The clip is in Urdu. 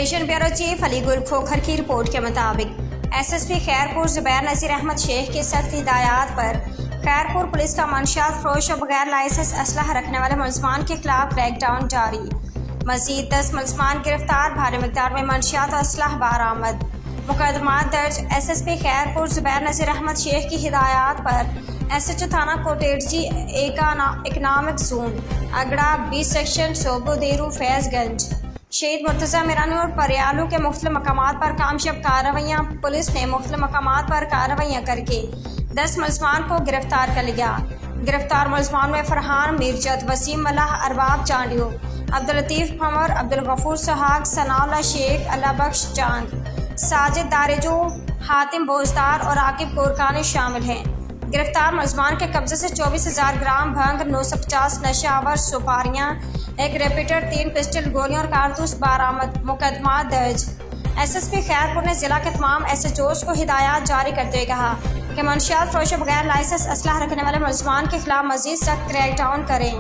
آپریشن بیورو چیف علی گل کھوکھر کی رپورٹ کے مطابق SSP خیرپور زبیر نذیر احمد شیخ کی سخت ہدایات پر خیرپور پولیس کا منشیات فروش اور بغیر لائسنس اسلحہ رکھنے والے ملزمان کے خلاف کریک ڈاؤن جاری۔ مزید 10 ملزمان گرفتار، بھاری مقدار میں منشیات اور اسلحہ برآمد۔ مقدمات درج۔ SSP خیرپور زبیر نذیر احمد شیخ کی ہدایات پر SHO تھانہ کوٹیڑجی اکنامک زون اگڑا 20 سیکشن صوبو دیرو فیض گنج شہید مرتضیٰ میرانی اور پریالو کے مختلف مقامات پر کامیاب کارروائیاں۔ پولیس نے مختلف مقامات پر کارروائیاں کر کے 10 ملزمان کو گرفتار کر لیا۔ گرفتار ملزمان میں فرحان میرجت، وسیم ملح، ارباب چانڈیو، عبداللطیف پھنور، عبدالغفور سہاگ، ثناء اللہ شیخ، اللہ بخش چاند، ساجد دارجو، حاتم بوزدار اور عاقب گورکانی شامل ہیں۔ گرفتار ملزمان کے قبضے سے 24,000 گرام بھنگ، 950 نشہ آور سپاریاں، ایک ریپیٹر، 3 پسٹل گولیاں اور کارتوس برآمد۔ مقدمات درج۔ SSP خیرپور نے ضلع کے تمام SHOs کو ہدایات جاری کرتے ہوئے کہا کہ منشیات فروش و بغیر لائسنس اسلحہ رکھنے والے ملزمان کے خلاف مزید سخت کریک ڈاؤن کریں۔